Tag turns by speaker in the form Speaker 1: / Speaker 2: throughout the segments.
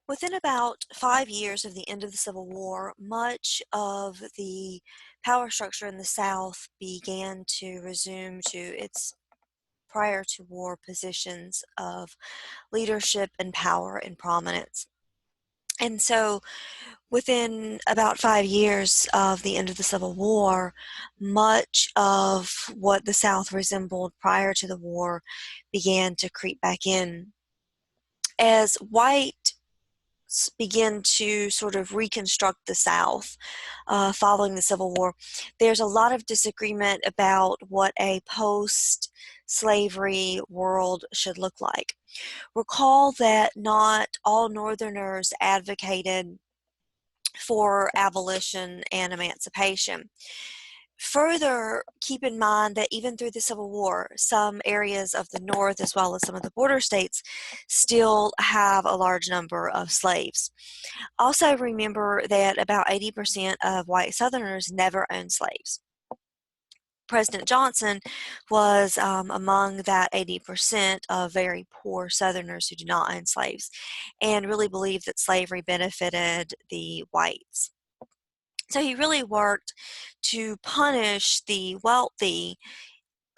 Speaker 1: Within about 5 years of the end of the Civil War, much of the power structure in the South began to resume to its prior to war positions of leadership and power and prominence. And so, within about 5 years of the end of the Civil War, much of what the South resembled prior to the war began to creep back in. As white begin to sort of reconstruct the South following the Civil War, there's a lot of disagreement about what a post-slavery world should look like. Recall that not all Northerners advocated for abolition and emancipation. Further, keep in mind that even through the Civil War, some areas of the North, as well as some of the border states, still have a large number of slaves. Also, remember that about 80% of white Southerners never owned slaves. President Johnson was among that 80% of very poor Southerners who did not own slaves and really believed that slavery benefited the whites. So he really worked to punish the wealthy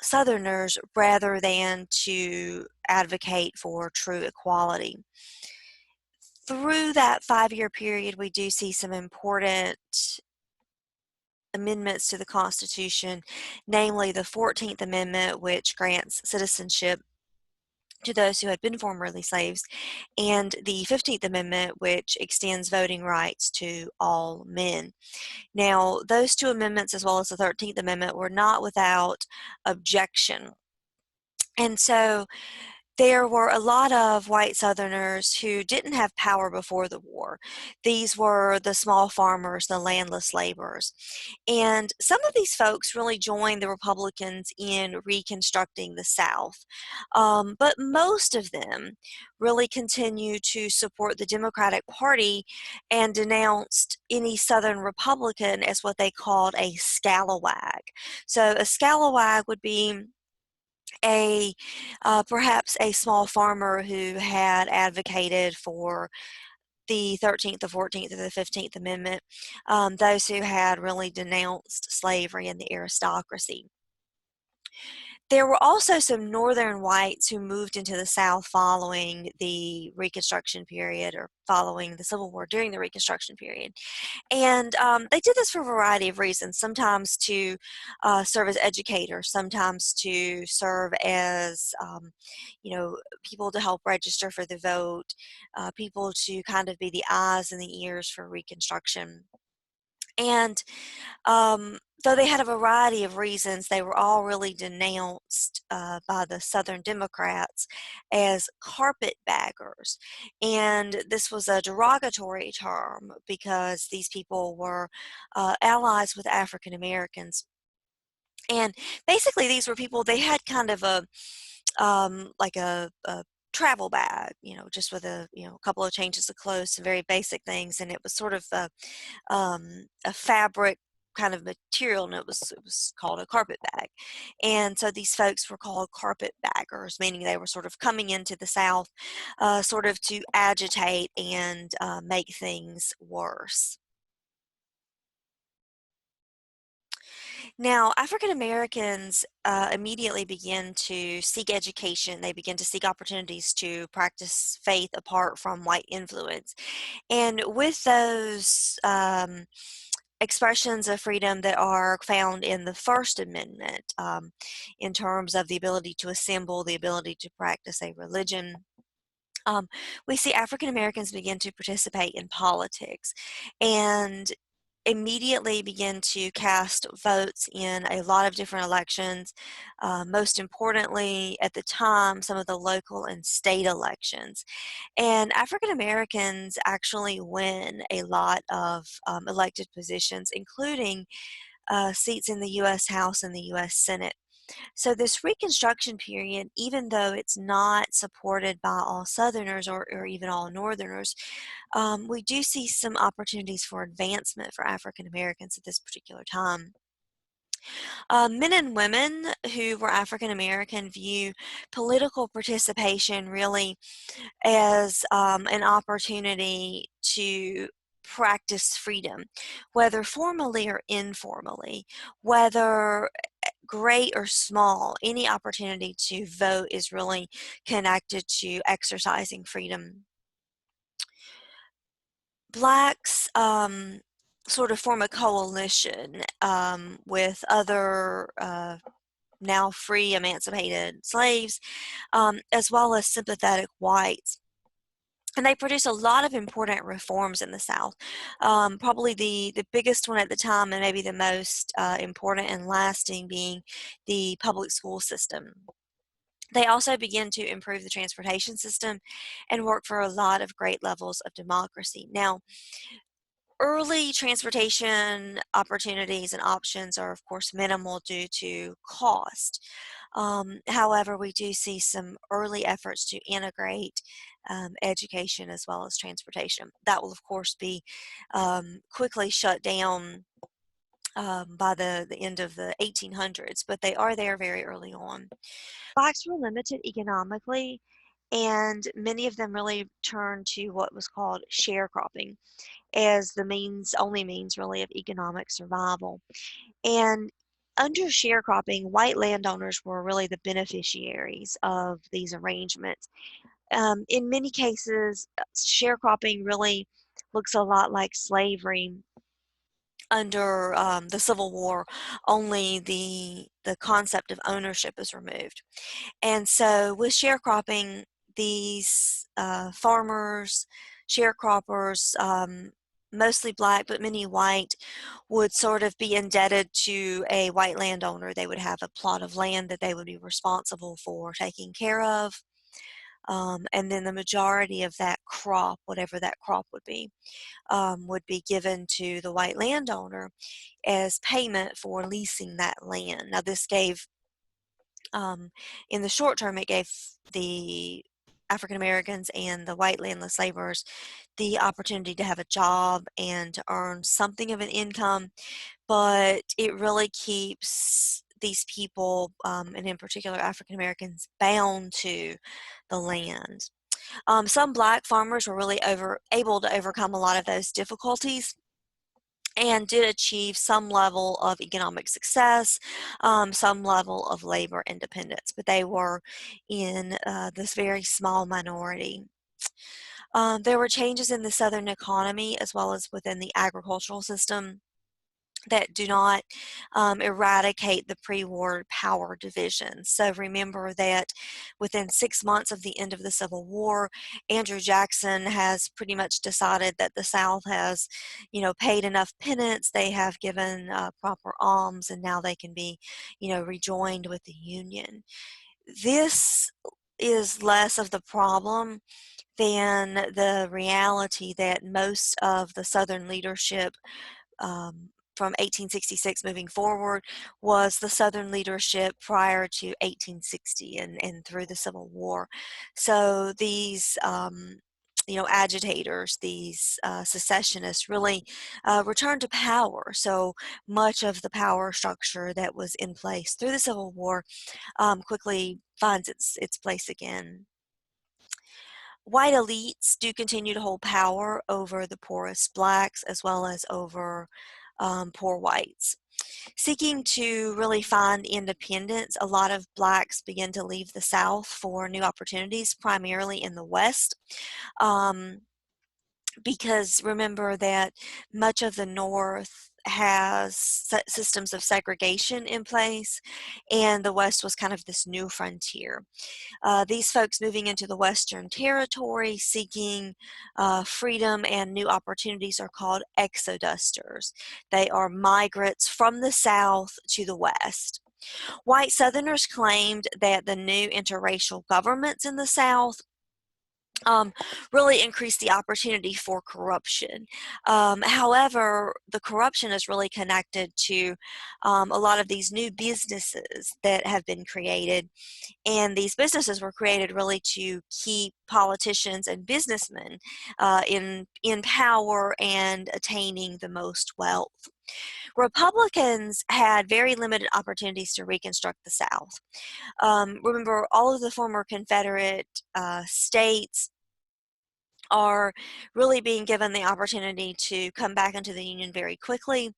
Speaker 1: Southerners rather than to advocate for true equality. Through that 5-year period, we do see some important amendments to the Constitution, namely the 14th Amendment, which grants citizenship to those who had been formerly slaves, and the 15th Amendment, which extends voting rights to all men. Now, those two amendments, as well as the 13th Amendment, were not without objection. And so there were a lot of white Southerners who didn't have power before the war. These were the small farmers, the landless laborers. And some of these folks really joined the Republicans in reconstructing the South. But most of them really continued to support the Democratic Party and denounced any Southern Republican as what they called a scalawag. So a scalawag would be a perhaps a small farmer who had advocated for the 13th, the 14th, or the 15th Amendment, those who had really denounced slavery and the aristocracy. There were also some northern whites who moved into the South following the Reconstruction period or following the Civil War during the Reconstruction period. And they did this for a variety of reasons, sometimes to serve as educators, sometimes to serve as, people to help register for the vote, people to kind of be the eyes and the ears for Reconstruction. And though they had a variety of reasons, they were all really denounced by the Southern Democrats as carpetbaggers. And this was a derogatory term because these people were allies with African Americans. And basically, these were people, they had kind of like a travel bag, just with a couple of changes of clothes, some very basic things. And it was sort of a fabric kind of material, and it was called a carpet bag. And so these folks were called carpetbaggers, meaning they were sort of coming into the South sort of to agitate and make things worse. Now, African Americans immediately begin to seek education. They begin to seek opportunities to practice faith apart from white influence. And with those expressions of freedom that are found in the First Amendment, in terms of the ability to assemble, the ability to practice a religion, we see African Americans begin to participate in politics and immediately begin to cast votes in a lot of different elections. Most importantly, at the time, some of the local and state elections. And African Americans actually win a lot of elected positions, including seats in the U.S. House and the U.S. Senate. So this Reconstruction period, even though it's not supported by all Southerners or even all Northerners, we do see some opportunities for advancement for African Americans at this particular time. Men and women who were African American view political participation really as an opportunity to practice freedom, whether formally or informally, whether great or small, any opportunity to vote is really connected to exercising freedom. Blacks sort of form a coalition with other now free emancipated slaves, as well as sympathetic whites. And they produced a lot of important reforms in the South. Probably the biggest one at the time, and maybe the most important and lasting, being the public school system. They also began to improve the transportation system and work for a lot of great levels of democracy. Now, early transportation opportunities and options are, of course, minimal due to cost. However, we do see some early efforts to integrate education as well as transportation. That will, of course, be quickly shut down by the end of the 1800s, but they are there very early on. Blacks were limited economically, and many of them really turned to what was called sharecropping as the only means really of economic survival. And under sharecropping, white landowners were really the beneficiaries of these arrangements. In many cases, sharecropping really looks a lot like slavery under the Civil War, only the concept of ownership is removed. And so with sharecropping, these farmers, sharecroppers, mostly black but many white, would sort of be indebted to a white landowner. They would have a plot of land that they would be responsible for taking care of. And then the majority of that crop, whatever that crop would be given to the white landowner as payment for leasing that land. Now, this gave in the short term, it gave the African Americans and the white landless laborers the opportunity to have a job and to earn something of an income, but it really keeps these people, and in particular African Americans, bound to the land. Some black farmers were really able to overcome a lot of those difficulties and did achieve some level of economic success, some level of labor independence, but they were in this very small minority. There were changes in the Southern economy as well as within the agricultural system that do not eradicate the pre-war power divisions. So remember that within 6 months of the end of the Civil War, Andrew Jackson has pretty much decided that the South has, paid enough penance. They have given proper alms, and now they can be, rejoined with the Union. This is less of the problem than the reality that most of the Southern leadership from 1866 moving forward was the Southern leadership prior to 1860 and through the Civil War. So these agitators, these secessionists really returned to power. So much of the power structure that was in place through the Civil War quickly finds its place again. White elites do continue to hold power over the poorest blacks as well as over poor whites. Seeking to really find independence, a lot of blacks begin to leave the South for new opportunities, primarily in the West. Because remember that much of the North has systems of segregation in place, and the West was kind of this new frontier. These folks moving into the Western Territory seeking freedom and new opportunities are called exodusters. They are migrants from the South to the West. White Southerners claimed that the new interracial governments in the South really increased the opportunity for corruption. However, the corruption is really connected to a lot of these new businesses that have been created, and these businesses were created really to keep politicians and businessmen in power and attaining the most wealth. Republicans had very limited opportunities to reconstruct the South. Remember, all of the former Confederate states are really being given the opportunity to come back into the Union very quickly.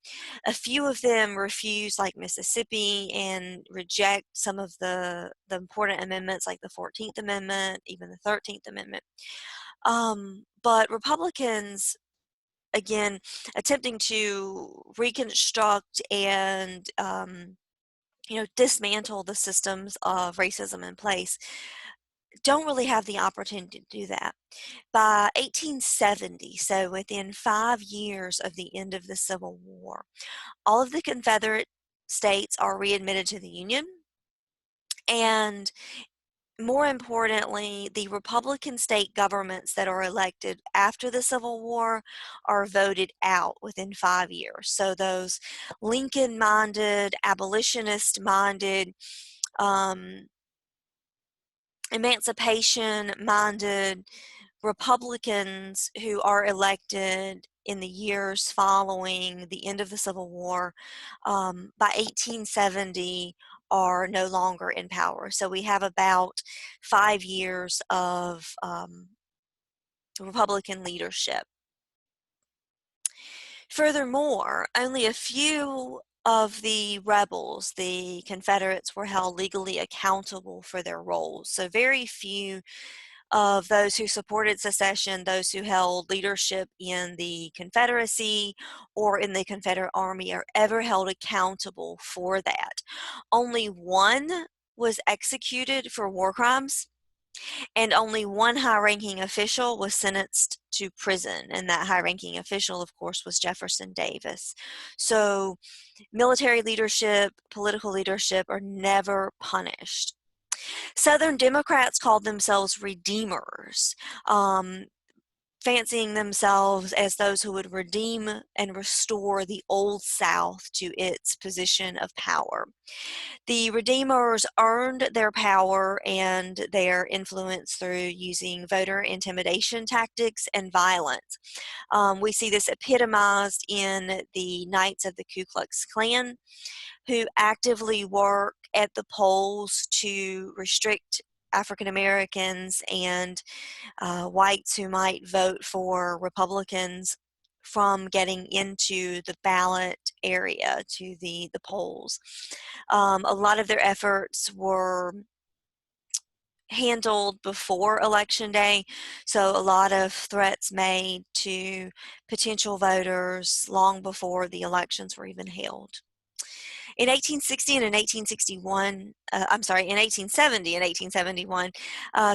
Speaker 1: A few of them refuse, like Mississippi, and reject some of the important amendments like the 14th Amendment, even the 13th Amendment. But Republicans, again, attempting to reconstruct and dismantle the systems of racism in place, don't really have the opportunity to do that. By 1870, so within 5 years of the end of the Civil War, all of the Confederate states are readmitted to the Union, and more importantly, the Republican state governments that are elected after the Civil War are voted out within 5 years. So those Lincoln-minded, abolitionist-minded, emancipation-minded Republicans who are elected in the years following the end of the Civil War, by 1870 are no longer in power. So we have about 5 years of Republican leadership. Furthermore, only a few of the rebels, the Confederates, were held legally accountable for their roles. So very few of those who supported secession, those who held leadership in the Confederacy or in the Confederate Army, are ever held accountable for that. Only one was executed for war crimes, and only one high-ranking official was sentenced to prison, and that high-ranking official, of course, was Jefferson Davis. So military leadership, political leadership are never punished. Southern Democrats called themselves redeemers, fancying themselves as those who would redeem and restore the old South to its position of power. The Redeemers earned their power and their influence through using voter intimidation tactics and violence. We see this epitomized in the Knights of the Ku Klux Klan, who actively work at the polls to restrict African Americans and whites who might vote for Republicans from getting into the ballot area to the polls. A lot of their efforts were handled before Election Day, so a lot of threats made to potential voters long before the elections were even held. In 1860 and in 1861, in 1870 and 1871,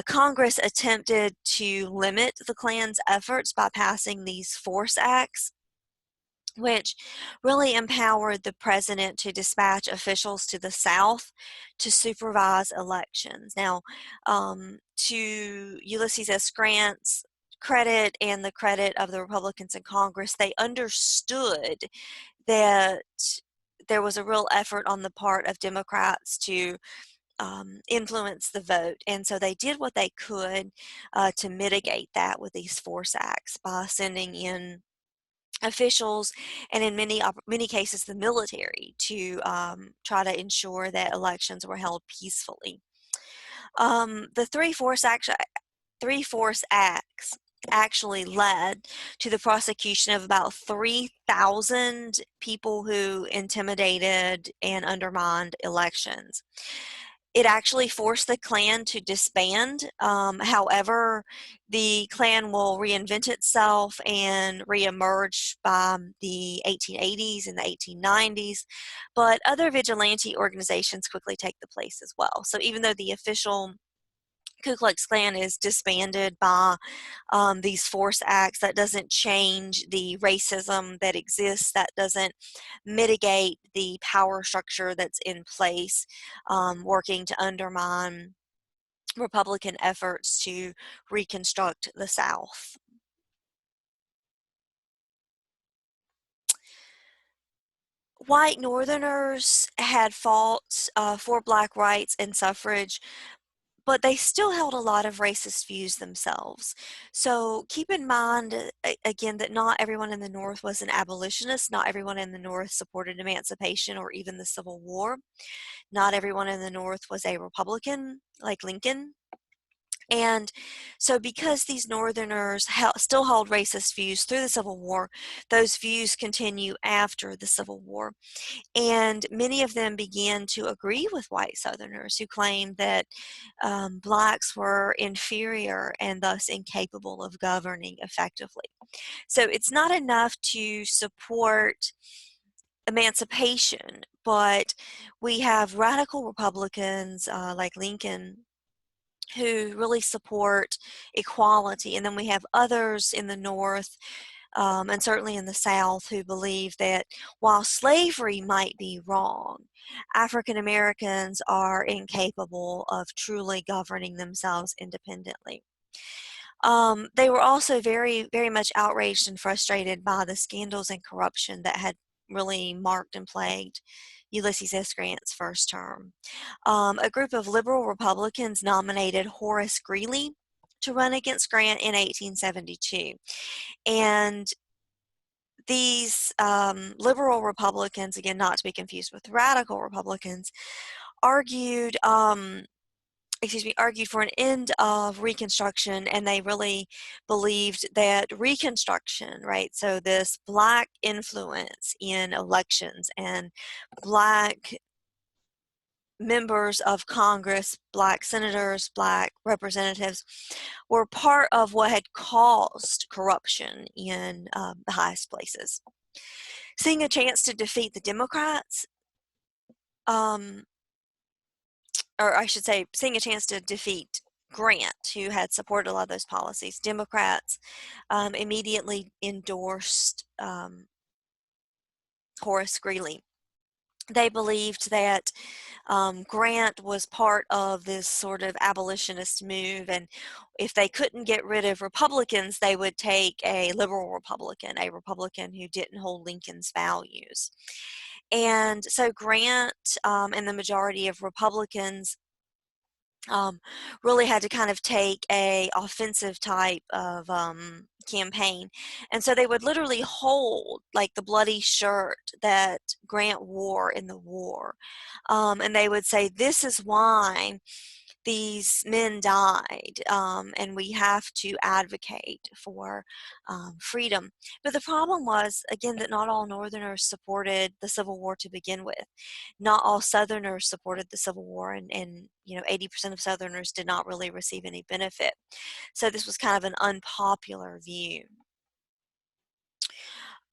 Speaker 1: Congress attempted to limit the Klan's efforts by passing these force acts, which really empowered the president to dispatch officials to the South to supervise elections. Now, to Ulysses S. Grant's credit and the credit of the Republicans in Congress, they understood that there was a real effort on the part of Democrats to influence the vote. And so they did what they could to mitigate that with these force acts by sending in officials and in many cases the military to try to ensure that elections were held peacefully. The three force acts actually led to the prosecution of about 3,000 people who intimidated and undermined elections. It actually forced the Klan to disband. However, the Klan will reinvent itself and reemerge by the 1880s and the 1890s, but other vigilante organizations quickly take the place as well. So even though the official Ku Klux Klan is disbanded by these force acts, that doesn't change the racism that exists, that doesn't mitigate the power structure that's in place, working to undermine Republican efforts to reconstruct the South. White Northerners had fought for Black rights and suffrage but they still held a lot of racist views themselves. So keep in mind, again, that not everyone in the North was an abolitionist. Not everyone in the North supported emancipation or even the Civil War. Not everyone in the North was a Republican like Lincoln. And so because these Northerners still held racist views through the Civil War, those views continue after the Civil War. And many of them began to agree with white Southerners who claimed that blacks were inferior and thus incapable of governing effectively. So it's not enough to support emancipation, but we have radical Republicans like Lincoln who really support equality. And then we have others in the North and certainly in the South who believe that while slavery might be wrong, African Americans are incapable of truly governing themselves independently. They were also very, very much outraged and frustrated by the scandals and corruption that had really marked and plagued Ulysses S. Grant's first term. A group of liberal Republicans nominated Horace Greeley to run against Grant in 1872. And these liberal Republicans, again, not to be confused with radical Republicans, argued argued for an end of Reconstruction, and they really believed that Reconstruction, right, so this black influence in elections and black members of Congress, black senators, black representatives, were part of what had caused corruption in the highest places. Seeing a chance to defeat the Democrats, um, or I should say, seeing a chance to defeat Grant, who had supported a lot of those policies, Democrats immediately endorsed Horace Greeley. They believed that Grant was part of this sort of abolitionist move, and if they couldn't get rid of Republicans, they would take a liberal Republican, a Republican who didn't hold Lincoln's values. And so Grant and the majority of Republicans really had to kind of take a offensive type of campaign. And so they would literally hold like the bloody shirt that Grant wore in the war. And they would say, this is why these men died, and we have to advocate for freedom. But the problem was, again, that not all Northerners supported the Civil War to begin with. Not all Southerners supported the Civil War, and 80% of Southerners did not really receive any benefit. So this was kind of an unpopular view.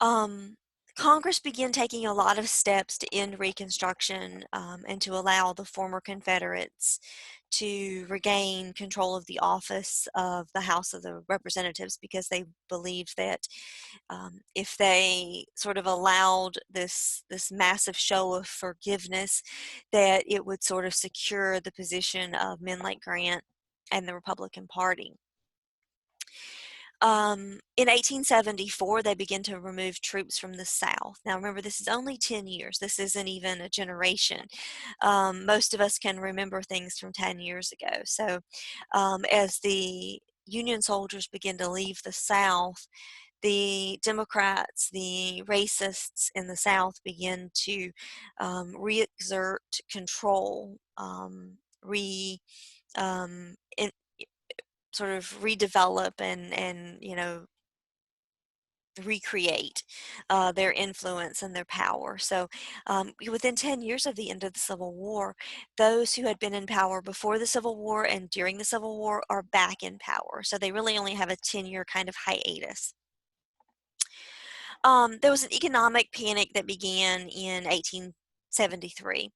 Speaker 1: Um, Congress began taking a lot of steps to end Reconstruction and to allow the former Confederates to regain control of the office of the House of the Representatives, because they believed that if they sort of allowed this massive show of forgiveness, that it would sort of secure the position of men like Grant and the Republican Party. In 1874, they began to remove troops from the South. Now, remember, this is only 10 years. This isn't even a generation. Most of us can remember things from 10 years ago. So as the Union soldiers begin to leave the South, the Democrats, the racists in the South begin to re-exert control, in, sort of redevelop and recreate their influence and their power. So within 10 years of the end of the Civil War, those who had been in power before the Civil War and during the Civil War are back in power. So they really only have a 10-year kind of hiatus. There was an economic panic that began in 1873.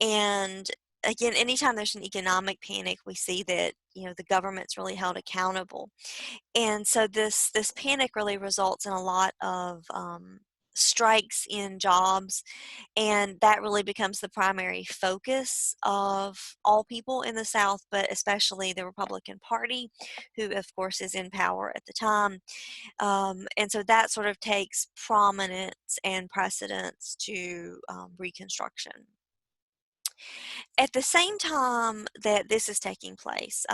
Speaker 1: And again, anytime there's an economic panic, we see that the government's really held accountable. And so this panic really results in a lot of strikes in jobs, and that really becomes the primary focus of all people in the South, but especially the Republican Party, who of course is in power at the time. And so that sort of takes prominence and precedence to Reconstruction. At the same time that this is taking place,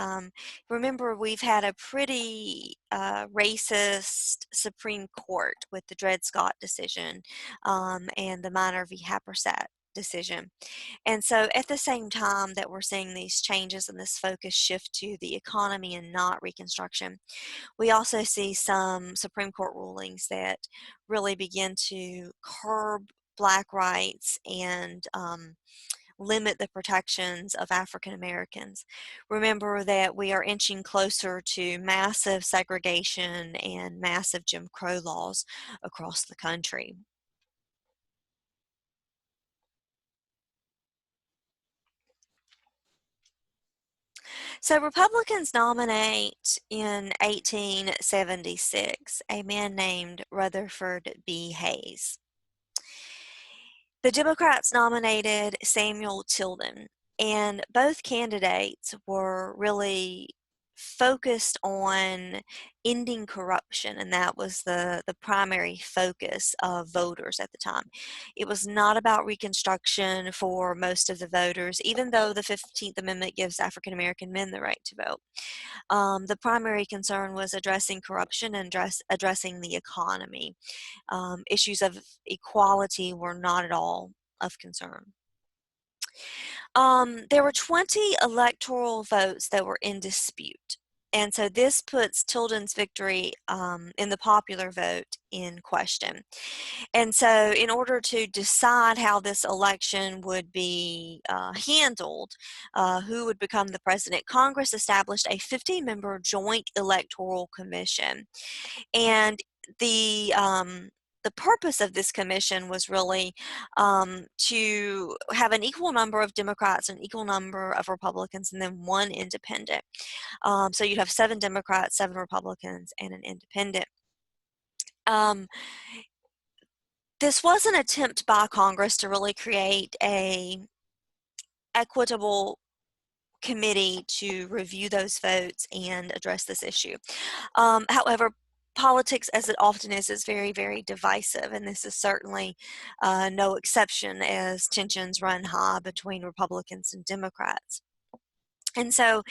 Speaker 1: remember we've had a pretty racist Supreme Court with the Dred Scott decision and the Minor v. Happersett decision. And so at the same time that we're seeing these changes and this focus shift to the economy and not Reconstruction, we also see some Supreme Court rulings that really begin to curb Black rights and limit the protections of African Americans. Remember that we are inching closer to massive segregation and massive Jim Crow laws across the country. So Republicans nominate in 1876 a man named Rutherford B. Hayes. The Democrats nominated Samuel Tilden, and both candidates were really focused on ending corruption, and that was the primary focus of voters at the time. It was not about Reconstruction for most of the voters, even though the 15th Amendment gives African American men the right to vote. The primary concern was addressing corruption and addressing the economy. Issues of equality were not at all of concern. There were 20 electoral votes that were in dispute. And so this puts Tilden's victory in the popular vote in question. And so in order to decide how this election would be handled, who would become the president, Congress established a 15-member joint electoral commission. And the purpose of this commission was really to have an equal number of Democrats, an equal number of Republicans, and then one independent. So you'd have 7 Democrats, 7 Republicans, and an independent. This was an attempt by Congress to really create a equitable committee to review those votes and address this issue. However, politics, as it often is very, very divisive, and this is certainly no exception as tensions run high between Republicans and Democrats. And so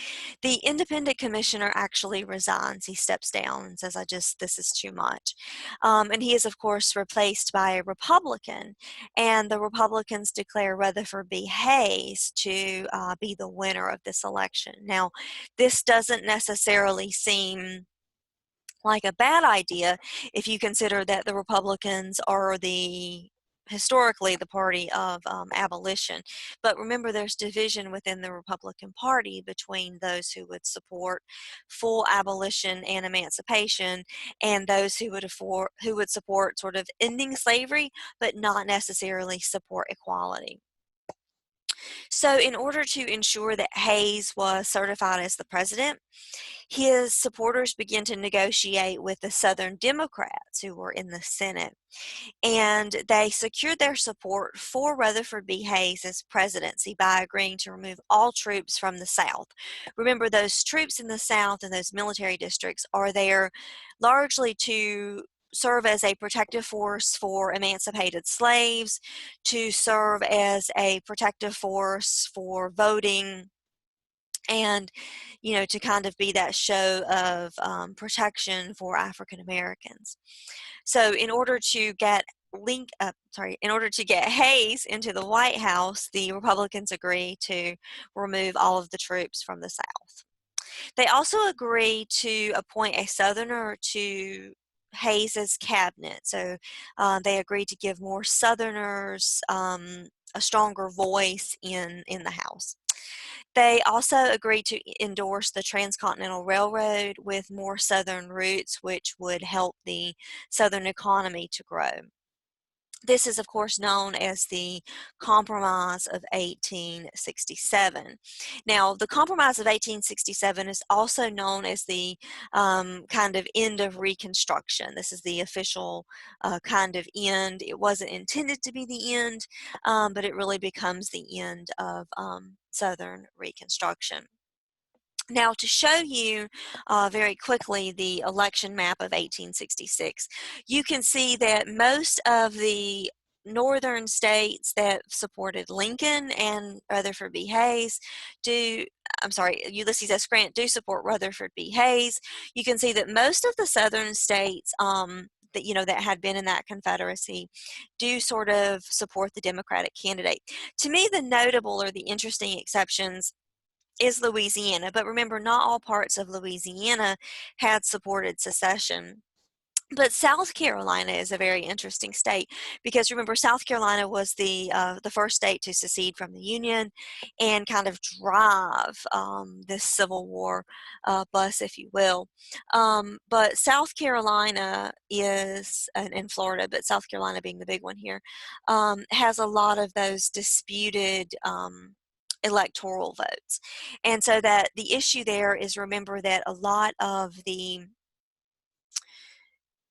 Speaker 1: the independent commissioner actually resigns. He steps down and says, this is too much. And he is, of course, replaced by a Republican. And the Republicans declare Rutherford B. Hayes to be the winner of this election. Now, this doesn't necessarily seem like a bad idea if you consider that the Republicans are historically the party of abolition. But remember, there's division within the Republican Party between those who would support full abolition and emancipation and those who would support sort of ending slavery but not necessarily support equality. So in order to ensure that Hayes was certified as the president, his supporters began to negotiate with the Southern Democrats who were in the Senate, and they secured their support for Rutherford B. Hayes' presidency by agreeing to remove all troops from the South. Remember, those troops in the South and those military districts are there largely to serve as a protective force for emancipated slaves, to serve as a protective force for voting, and to kind of be that show of protection for African Americans. So in order to get Hayes into the White House, the Republicans agree to remove all of the troops from the South. They also agree to appoint a Southerner to Hayes's cabinet. So they agreed to give more Southerners a stronger voice in the House. They also agreed to endorse the Transcontinental Railroad with more Southern routes, which would help the Southern economy to grow. This is, of course, known as the Compromise of 1867. Now, the Compromise of 1867 is also known as the kind of end of Reconstruction. This is the official kind of end. It wasn't intended to be the end, but it really becomes the end of Southern Reconstruction. Now, to show you very quickly the election map of 1866, you can see that most of the northern states that supported Lincoln and Rutherford B. Hayes Ulysses S. Grant do support Rutherford B. Hayes. You can see that most of the southern states that had been in that Confederacy do sort of support the Democratic candidate. To me, the notable or the interesting exceptions is Louisiana, but remember, not all parts of Louisiana had supported secession. But South Carolina is a very interesting state because remember, South Carolina was the first state to secede from the Union and kind of drive this Civil War bus, if you will. But South Carolina is, in Florida, but South Carolina being the big one here, has a lot of those disputed electoral votes. And so that the issue there is, remember that a lot of the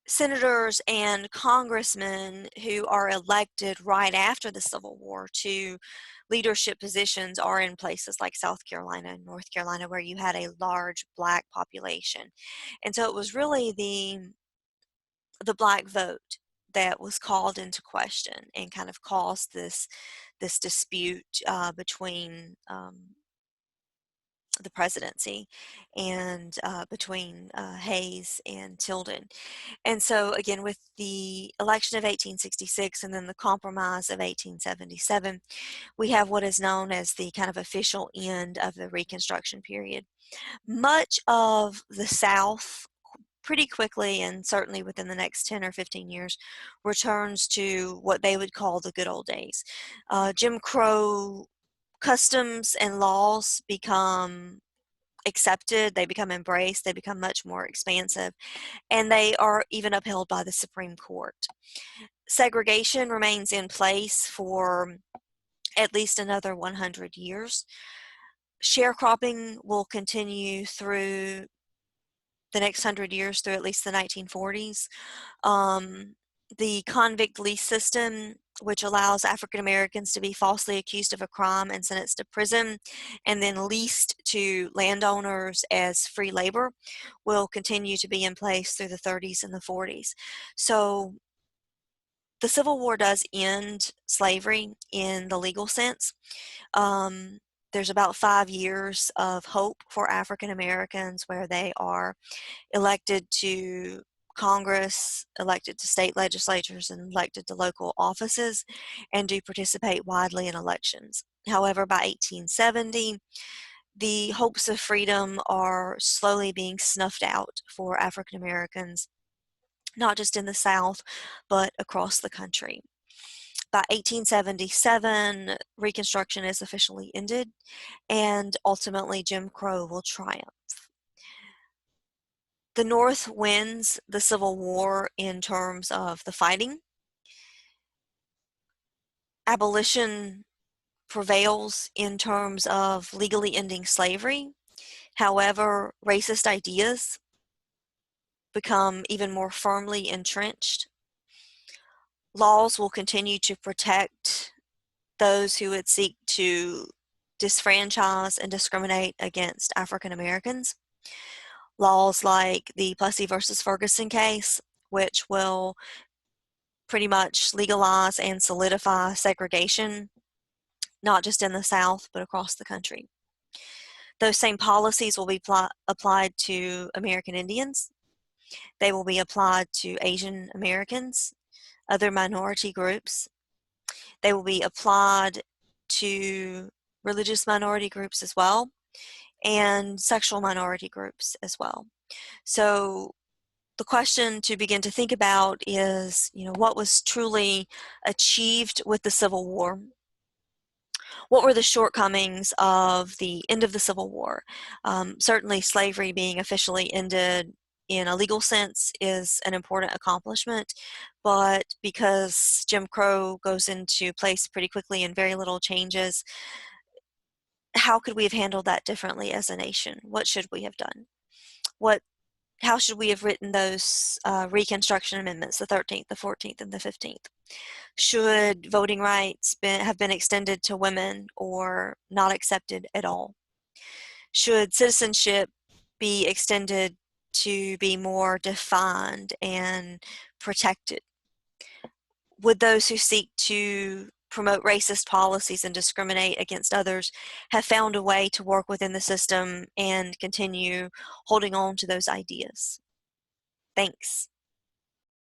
Speaker 1: senators and congressmen who are elected right after the Civil War to leadership positions are in places like South Carolina and North Carolina, where you had a large black population. And so it was really the black vote that was called into question and kind of caused this dispute between the presidency and between Hayes and Tilden. And so again, with the election of 1866 and then the compromise of 1877, we have what is known as the kind of official end of the Reconstruction period. Much of the South pretty quickly, and certainly within the next 10 or 15 years, returns to what they would call the good old days. Jim Crow customs and laws become accepted, they become embraced, they become much more expansive, and they are even upheld by the Supreme Court. Segregation remains in place for at least another 100 years. Sharecropping will continue through the next 100 years, through at least the 1940s. The convict lease system, which allows African Americans to be falsely accused of a crime and sentenced to prison and then leased to landowners as free labor, will continue to be in place through the 30s and the 40s. So the Civil War does end slavery in the legal sense. There's about 5 years of hope for African Americans where they are elected to Congress, elected to state legislatures, and elected to local offices, and do participate widely in elections. However, by 1870, the hopes of freedom are slowly being snuffed out for African Americans, not just in the South, but across the country. By 1877, Reconstruction is officially ended, and ultimately Jim Crow will triumph. The North wins the Civil War in terms of the fighting. Abolition prevails in terms of legally ending slavery. However, racist ideas become even more firmly entrenched. Laws will continue to protect those who would seek to disfranchise and discriminate against African Americans. Laws like the Plessy versus Ferguson case, which will pretty much legalize and solidify segregation, not just in the South, but across the country. Those same policies will be applied to American Indians. They will be applied to Asian Americans, other minority groups. They will be applied to religious minority groups as well, and sexual minority groups as well. So the question to begin to think about is, what was truly achieved with the Civil War? What were the shortcomings of the end of the Civil War? Certainly slavery being officially ended in a legal sense is an important accomplishment, but because Jim Crow goes into place pretty quickly and very little changes, how could we have handled that differently as a nation? What should we have done? How should we have written those Reconstruction Amendments, the 13th, the 14th, and the 15th? Should voting rights have been extended to women or not accepted at all? Should citizenship be extended to be more defined and protected? would those who seek to promote racist policies and discriminate against others have found a way to work within the system and continue holding on to those ideas? Thanks.